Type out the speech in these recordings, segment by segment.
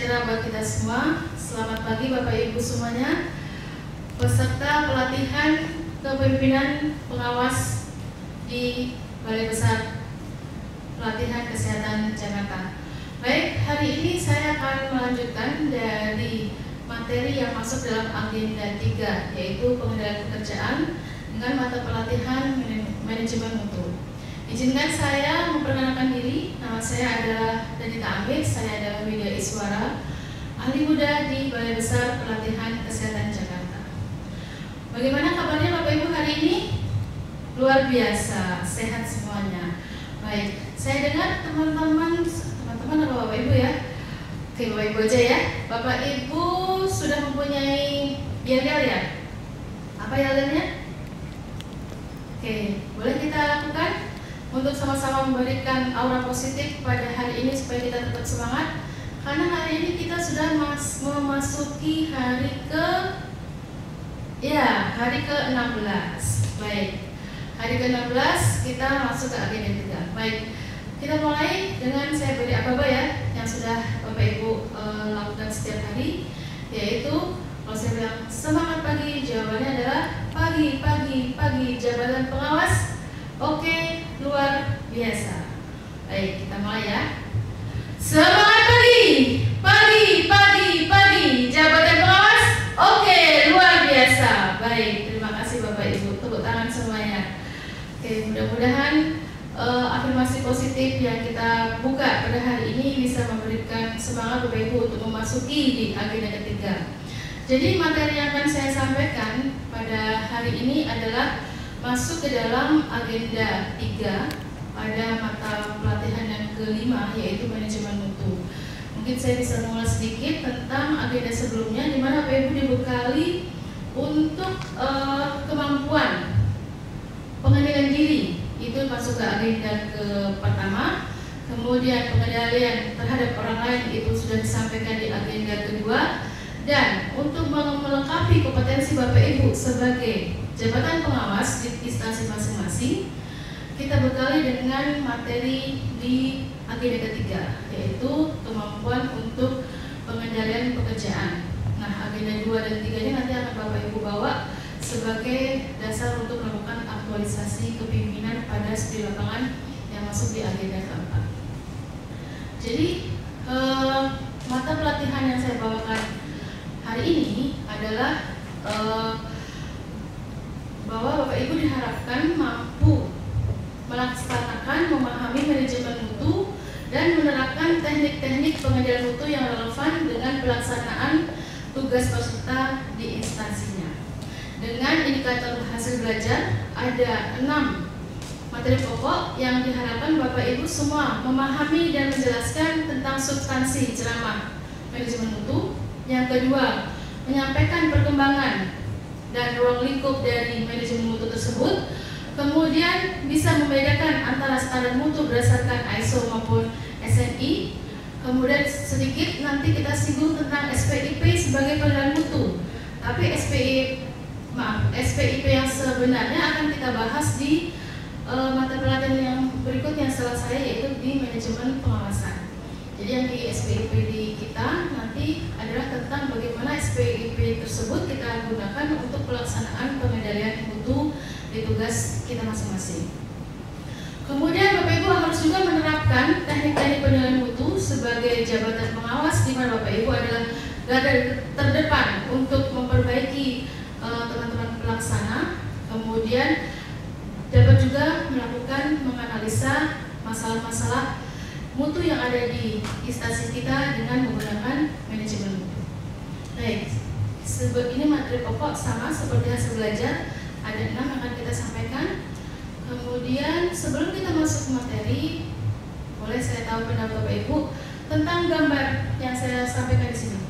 sejahtera buat kita semua. Selamat pagi Bapak Ibu semuanya, peserta pelatihan kepemimpinan pengawas di Balai Besar Pelatihan Kesehatan Jakarta. Baik, hari ini saya akan melanjutkan dari materi yang masuk dalam agenda 3, yaitu pengendalian pekerjaan dengan mata pelatihan manajemen mutu. Izinkan saya memperkenalkan diri. Nama saya adalah Danita Amik, saya adalah Widya Iswara, ahli muda di Balai Besar Pelatihan Kesehatan Jakarta. Bagaimana kabarnya Bapak Ibu hari ini? Luar biasa, sehat semuanya. Baik, saya dengar teman-teman atau Bapak Ibu ya? Oke, Bapak Ibu aja ya. Bapak Ibu sudah mempunyai yel-yel ya? Apa yel-yelnya? Oke, boleh kita lakukan untuk sama-sama memberikan aura positif pada hari ini supaya kita tetap semangat. Karena hari ini kita sudah memasuki hari ke-16. Baik, hari ke-16 kita masuk ke agenda 3. Baik, kita mulai dengan saya beri apa-apa ya yang sudah Bapak Ibu lakukan setiap hari, yaitu kalau saya bilang semangat pagi, jawabannya adalah pagi jabatan pengawas. Oke, luar biasa. Baik, kita mulai ya. Semangat pagi, jabatan pengawas. Oke, luar biasa. Baik, terima kasih Bapak Ibu. Tepuk tangan semuanya. Oke, mudah-mudahan afirmasi positif yang kita buka pada hari ini bisa memberikan semangat Bapak Ibu untuk memasuki di agenda ketiga. Jadi materi yang akan saya sampaikan pada hari ini adalah masuk ke dalam agenda 3 pada mata pelatihan yang kelima, yaitu manajemen mutu. Mungkin saya bisa mengulas sedikit tentang agenda sebelumnya, di mana Bapak Ibu dibekali untuk kemampuan pengendalian diri. Itu masuk ke agenda pertama. Kemudian pengendalian terhadap orang lain itu sudah disampaikan di agenda kedua. Dan untuk melengkapi kompetensi Bapak Ibu sebagai jabatan pengawas di instansi masing-masing, kita bekali dengan materi di agenda ketiga, yaitu kemampuan untuk pengendalian pekerjaan. Nah, agenda 2 dan 3 ini nanti akan Bapak Ibu bawa sebagai dasar untuk melakukan aktualisasi kepemimpinan pada studi lapangan yang masuk di agenda keempat. Jadi, mata pelatihan yang saya bawakan hari ini adalah bahwa Bapak Ibu diharapkan mampu melaksanakan, memahami manajemen mutu dan menerapkan teknik-teknik pengendalian mutu yang relevan dengan pelaksanaan tugas peserta di instansinya. Dengan indikator hasil belajar ada 6 materi pokok yang diharapkan Bapak Ibu semua memahami dan menjelaskan tentang substansi ceramah manajemen mutu. Yang kedua, menyampaikan perkembangan dan ruang lingkup dari manajemen mutu tersebut. Kemudian bisa membedakan antara standar mutu berdasarkan ISO maupun SNI. Kemudian sedikit nanti kita singgung tentang SPIP sebagai penilaian mutu. Tapi SPIP yang sebenarnya akan kita bahas di mata pelatihan yang berikutnya setelah saya, yaitu di manajemen pengawasan. Jadi yang di SPIP di kita nanti adalah tentang bagaimana SPIP tersebut kita gunakan untuk pelaksanaan pengendalian mutu di tugas kita masing-masing. Kemudian Bapak Ibu harus juga menerapkan teknik-teknik penilaian mutu sebagai jabatan pengawas, di mana Bapak Ibu adalah garda terdepan untuk memperbaiki teman-teman pelaksana. Kemudian dapat juga melakukan menganalisa masalah-masalah mutu yang ada di instansi kita dengan menggunakan manajemen mutu. Baik, ini materi pokok sama seperti hasil belajar, ada 6 yang akan kita sampaikan. Kemudian sebelum kita masuk ke materi, boleh saya tahu pendapat Bapak Ibu tentang gambar yang saya sampaikan di sini.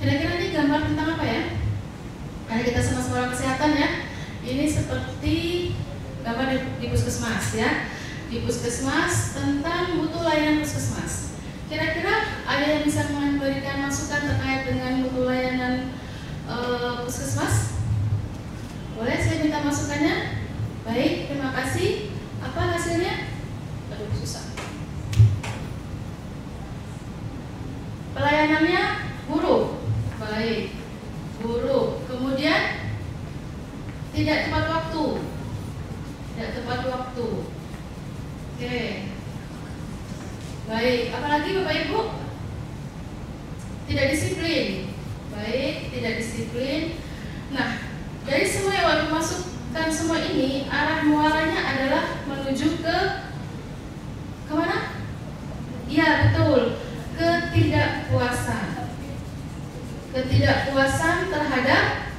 Kira-kira ini gambar tentang apa ya? Karena kita sama-sama orang kesehatan ya. Ini seperti gambar di puskesmas ya. Di puskesmas tentang mutu layanan puskesmas. Kira-kira ada yang bisa memberikan masukan terkait dengan mutu layanan puskesmas? Boleh saya minta masukannya? Baik, terima kasih. Apa hasilnya? Aduh, susah. Pelayanan layanannya buruk. Baik, buruk. Kemudian tidak tepat waktu. Tidak tepat waktu. Oke. Baik, apalagi Bapak Ibu? Tidak disiplin. Baik, tidak disiplin. Nah, dari semua yang Bapak masukkan semua ini, arah muaranya adalah menuju ke kemana? Iya, betul. Ketidakpuasan. Ketidakpuasan terhadap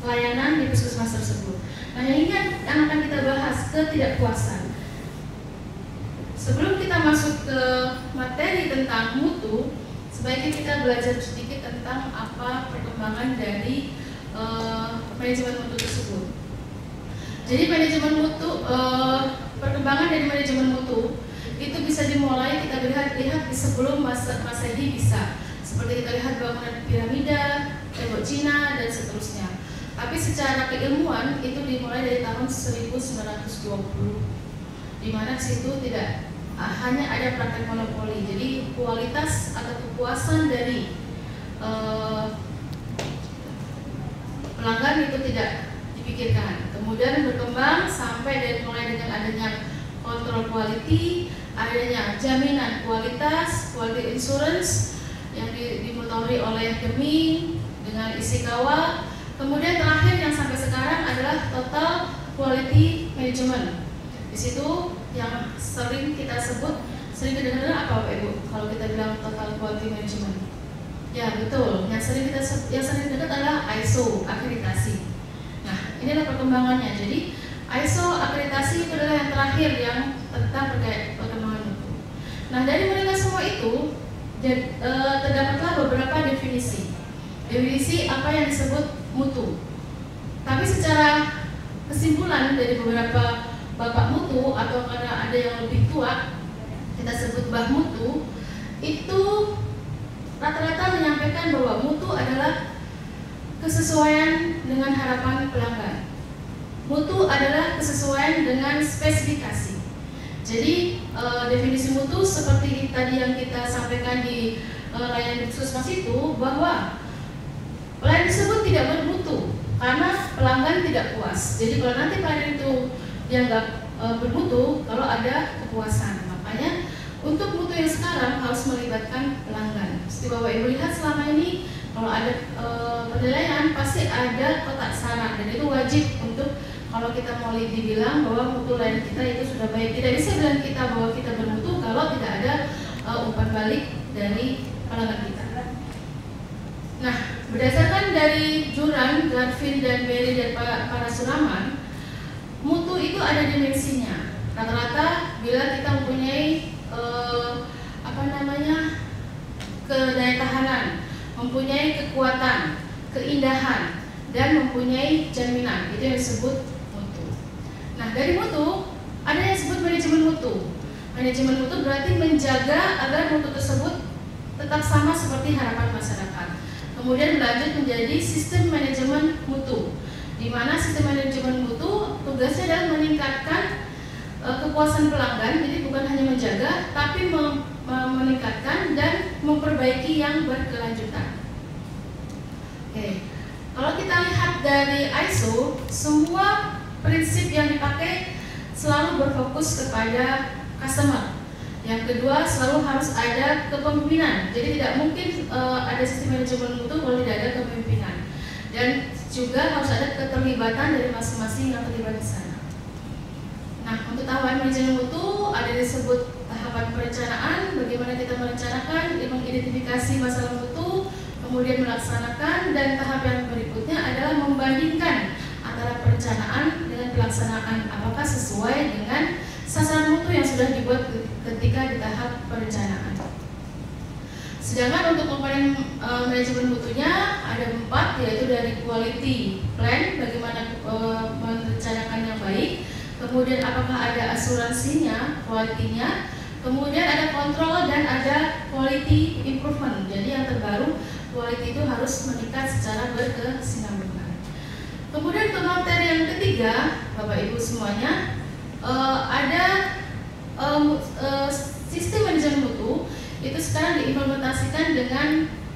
pelayanan di puskesmas tersebut. Nah, ini yang akan kita bahas, ketidakpuasan. Sebelum kita masuk ke materi tentang mutu, sebaiknya kita belajar sedikit tentang apa perkembangan dari manajemen mutu tersebut. Jadi manajemen mutu, perkembangan dari manajemen mutu itu bisa dimulai kita lihat di sebelum Masehi bisa. Seperti kita lihat bangunan piramida, tembok Cina dan seterusnya. Tapi secara keilmuan itu dimulai dari tahun 1920, di mana situ tidak hanya ada praktek monopoli. Jadi kualitas atau kepuasan dari pelanggan itu tidak dipikirkan. Kemudian berkembang sampai dari mulai dengan adanya kontrol quality, adanya jaminan kualitas, quality insurance yang dimutawari oleh Deming dengan isi kawal. Kemudian terakhir yang sampai sekarang adalah total quality management. Di situ yang sering kita sebut, sering kedengaran apa Bapak Ibu kalau kita bilang total quality management? Ya betul, yang sering dengar adalah ISO akreditasi. Nah, inilah perkembangannya. Jadi ISO akreditasi itu adalah yang terakhir yang tentang terkait perkembangan mutu. Nah, dari mereka semua itu terdapatlah beberapa definisi apa yang disebut mutu. Tapi secara kesimpulan dari beberapa bapak mutu atau karena ada yang lebih tua, kita sebut bah mutu, itu rata-rata menyampaikan bahwa mutu adalah kesesuaian dengan harapan pelanggan. Mutu adalah kesesuaian dengan spesifikasi. Jadi definisi mutu seperti tadi yang kita sampaikan di layanan puskesmas itu, bahwa pelayanan tersebut tidak bermutu karena pelanggan tidak puas. Jadi kalau nanti pelayanan itu dianggap bermutu kalau ada kepuasan. Makanya untuk mutu yang sekarang harus melibatkan pelanggan. Seperti Bapak Ibu lihat selama ini kalau ada penilaian pasti ada kotak saran, dan itu wajib untuk kalau kita mau dibilang bahwa mutu layanan kita itu sudah baik. Tidak bisa bilang kita bahwa kita bermutu kalau tidak ada umpan balik dari pelanggan kita. Nah, berdasarkan dari Juran, Garvin, dan Berry dan para Suraman, mutu itu ada dimensinya. Rata-rata bila kita mempunyai kedaya tahanan, mempunyai kekuatan, keindahan, dan mempunyai jaminan, itu yang disebut mutu. Nah, dari mutu ada yang disebut manajemen mutu. Manajemen mutu berarti menjaga agar mutu tersebut tetap sama seperti harapan masyarakat. Kemudian berlanjut menjadi sistem manajemen mutu, di mana sistem manajemen mutu tugasnya adalah meningkatkan kepuasan pelanggan. Jadi bukan hanya menjaga, tapi meningkatkan dan memperbaiki yang berkelanjutan. Oke, kalau kita lihat dari ISO, semua prinsip yang dipakai selalu berfokus kepada customer. Yang kedua, selalu harus ada kepemimpinan. Jadi tidak mungkin ada sistem manajemen mutu kalau tidak ada kepemimpinan. Dan juga harus ada keterlibatan dari masing-masing yang terlibat di sana. Nah, untuk tahapan manajemen mutu ada disebut tahapan perencanaan, bagaimana kita merencanakan, mengidentifikasi masalah mutu, kemudian melaksanakan, dan tahap yang berikutnya adalah membandingkan antara perencanaan dengan pelaksanaan, apakah sesuai dengan sasaran mutu yang sudah dibuat ketika di tahap perencanaan. Sedangkan untuk komponen manajemen mutunya ada 4, yaitu dari quality plan, bagaimana merencanakan yang baik, kemudian apakah ada asuransinya, quality-nya, kemudian ada kontrol, dan ada quality improvement. Jadi yang terbaru, quality itu harus meningkat secara berkesinambungan. Kemudian untuk materi yang ketiga, Bapak Ibu semuanya, ada sistem manajemen mutu itu sekarang diimplementasikan dengan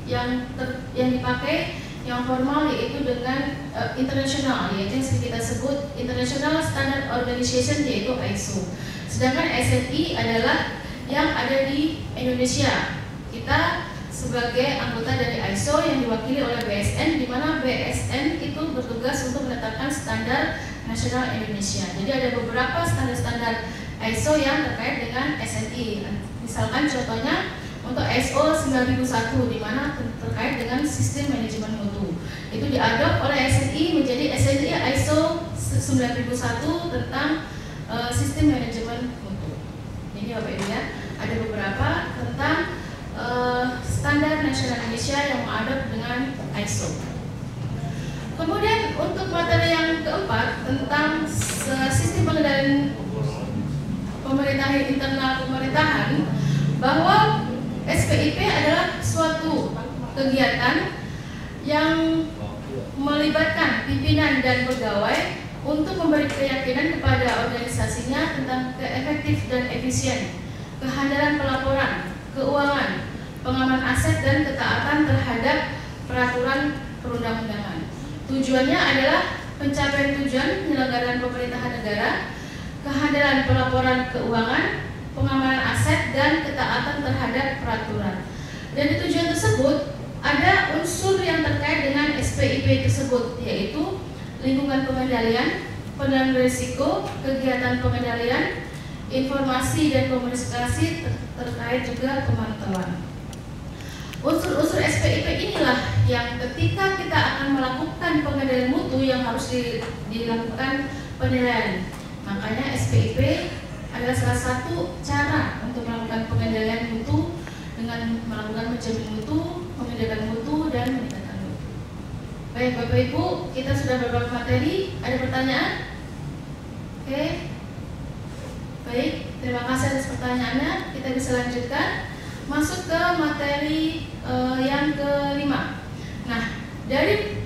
yang dipakai yang formal yaitu dengan internasional, yaitu yang sering kita sebut International Standard Organization, yaitu ISO. Sedangkan SNI adalah yang ada di Indonesia. Kita sebagai anggota dari ISO yang diwakili oleh BSN, di mana BSN itu bertugas untuk menetapkan standar nasional Indonesia. Jadi ada beberapa standar-standar ISO yang terkait dengan SNI. Misalkan contohnya untuk ISO 9001 di mana terkait dengan sistem manajemen mutu. Itu diadop oleh SNI menjadi SNI ISO 9001 tentang sistem manajemen mutu. Ini Bapak Ibu ya, ada beberapa tentang standar nasional Indonesia yang mengadop dengan ISO. Kemudian untuk materi yang keempat tentang sistem pengendalian pemerintahan internal pemerintahan, bahwa SPIP adalah suatu kegiatan yang melibatkan pimpinan dan pegawai untuk memberi keyakinan kepada organisasinya tentang keefektif dan efisien, kehandalan pelaporan, keuangan, pengaman aset, dan ketaatan terhadap peraturan perundang-undangan. Tujuannya adalah pencapaian tujuan penyelenggaraan pemerintahan negara, kehandalan pelaporan keuangan, pengamanan aset, dan ketaatan terhadap peraturan. Dan di tujuan tersebut ada unsur yang terkait dengan SPIP tersebut, yaitu lingkungan pengendalian, pengendalian risiko, kegiatan pengendalian, informasi dan komunikasi terkait juga pemantauan. Unsur-unsur SPIP inilah yang ketika kita akan melakukan pengendalian mutu yang harus dilakukan penilaian. Makanya SPIP adalah salah satu cara untuk melakukan pengendalian mutu dengan melakukan menjamin mutu, mengendalikan mutu, dan meningkatkan mutu. Baik Bapak Ibu, kita sudah beberapa materi. Ada pertanyaan? Oke. Baik, terima kasih atas pertanyaannya. Kita bisa lanjutkan. Masuk ke materi yang kelima. Nah, dari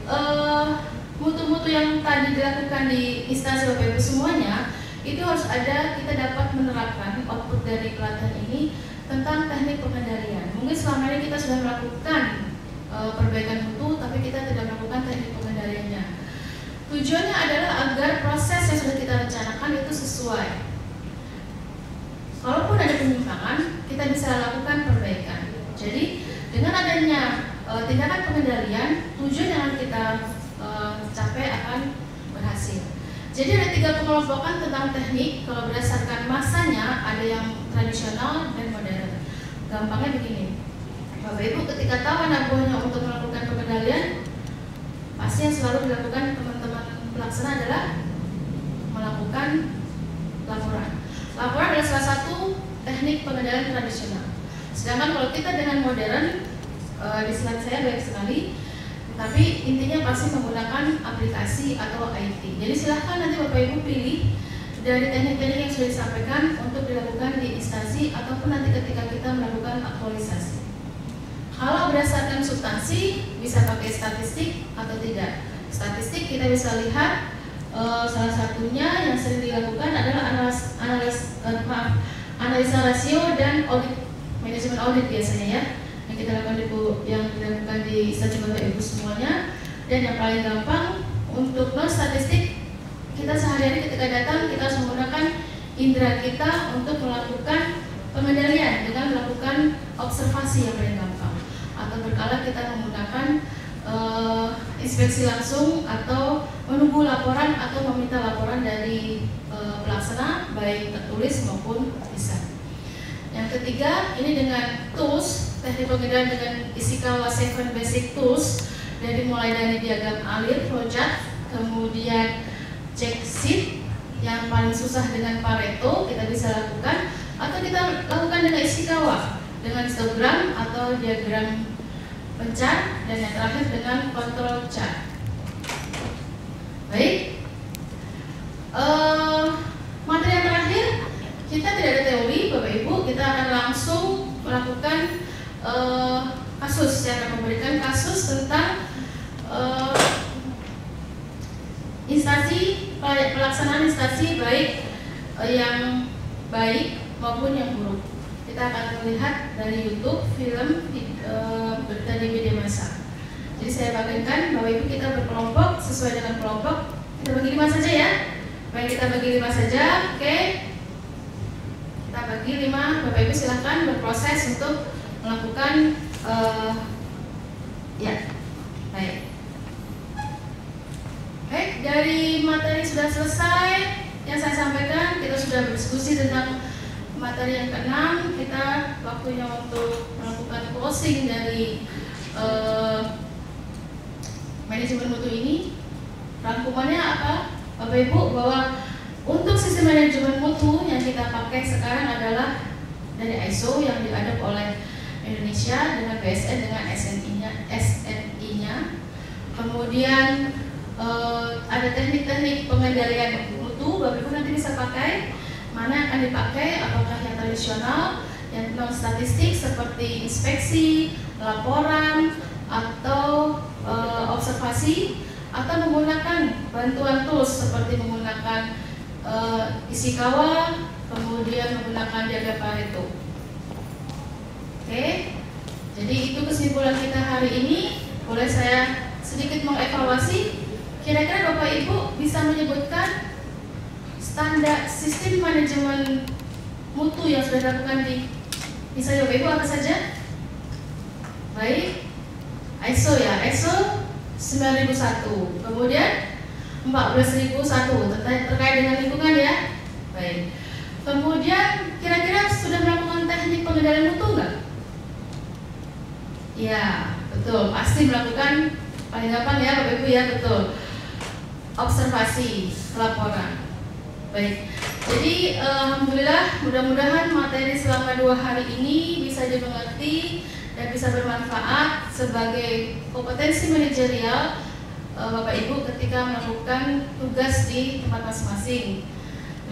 mutu-mutu yang tadi dilakukan di instansi Bapak Ibu semuanya, itu harus ada, kita dapat menerapkan output dari pelatihan ini tentang teknik pengendalian. Mungkin selama ini kita sudah melakukan perbaikan mutu, tapi kita tidak melakukan teknik pengendaliannya. Tujuannya adalah agar proses yang sudah kita rencanakan itu sesuai. Kalaupun ada penyimpangan, kita bisa lakukan perbaikan. Jadi dengan adanya tindakan pengendalian, tujuan yang kita capai akan berhasil. Jadi ada 3 pengelompokan tentang teknik. Kalau berdasarkan masanya, ada yang tradisional dan modern. Gampangnya begini, Bapak Ibu ketika tahu anak buahnya untuk melakukan pengendalian, pasti yang selalu dilakukan teman-teman pelaksana adalah melakukan laporan. Laporan adalah salah satu teknik pengendalian tradisional. Sedangkan kalau kita dengan modern, di slide saya banyak sekali, tapi intinya pasti menggunakan aplikasi atau IT. Jadi silahkan nanti Bapak Ibu pilih dari teknik-teknik yang sudah disampaikan untuk dilakukan di instansi ataupun nanti ketika kita melakukan aktualisasi. Kalau berdasarkan substansi bisa pakai statistik atau tidak. Statistik kita bisa lihat salah satunya yang sering dilakukan adalah analisa rasio dan audit, manajemen audit biasanya ya. Yang kita lakukan yang dilakukan di instansi Bapak Ibu semuanya. Dan yang paling gampang untuk non statistik, kita sehari-hari ketika datang kita harus menggunakan indera kita untuk melakukan pengendalian dengan melakukan observasi yang paling gampang. Atau berkala kita menggunakan inspeksi langsung atau menunggu laporan atau meminta laporan dari pelaksana baik tertulis maupun lisan. Yang ketiga, ini dengan tools, teknik pengendalian dengan Ishikawa 7 Basic Tools, dari mulai dari diagram alir, flowchart, kemudian check sheet, yang paling susah dengan Pareto kita bisa lakukan, atau kita lakukan dengan Ishikawa dengan histogram atau diagram pencar, dan yang terakhir dengan control chart. Baik, materi yang terakhir, kita tidak ada teori Bapak Ibu, kita akan langsung melakukan kasus, saya akan memberikan kasus tentang instansi, pelaksanaan instansi baik yang baik maupun yang buruk. Kita akan melihat dari YouTube film berita kita di media massa. Jadi saya bagikan Bapak Ibu kita berkelompok sesuai dengan kelompok. Kita bagi 5 saja ya. Baik, kita bagi 5 saja. Oke. Kita bagi 5. Bapak Ibu silahkan berproses untuk melakukan ya. Baik. Baik, dari materi sudah selesai yang saya sampaikan. Kita sudah berdiskusi tentang materi yang ke-6. Kita waktunya untuk melakukan closing dari manajemen mutu ini. Rangkumannya apa? Bapak Ibu, bahwa untuk sistem manajemen mutu yang kita pakai sekarang adalah dari ISO yang diadop oleh Indonesia dengan BSN dengan SNI-nya. Kemudian ada teknik-teknik pengendalian mutu. Bapak Ibu nanti bisa pakai mana akan dipakai, apakah yang tradisional, yang non statistik seperti inspeksi, laporan, atau observasi, atau menggunakan bantuan tools seperti menggunakan Ishikawa, kemudian menggunakan diagram Pareto. Oke, jadi itu kesimpulan kita hari ini. Boleh saya sedikit mengevaluasi. Kira-kira Bapak Ibu bisa menyebutkan standar sistem manajemen mutu yang sudah dilakukan di misalnya Bapak Ibu apa saja? Baik, ISO ya, ISO 9001, kemudian 14001 terkait dengan lingkungan ya. Baik. Kemudian kira-kira sudah melakukan teknik pengendalian mutu enggak? Ya, betul. Pasti melakukan paling gampang ya Bapak Ibu ya, betul. Observasi, laporan. Baik. Jadi alhamdulillah mudah-mudahan materi selama 2 hari ini bisa dimengerti dan bisa bermanfaat sebagai kompetensi manajerial Bapak Ibu ketika melakukan tugas di tempat masing-masing.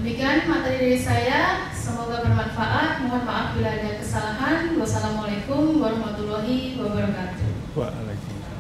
Demikian materi dari saya, semoga bermanfaat. Mohon maaf bila ada kesalahan. Wassalamualaikum warahmatullahi wabarakatuh. Waalaikumsalam.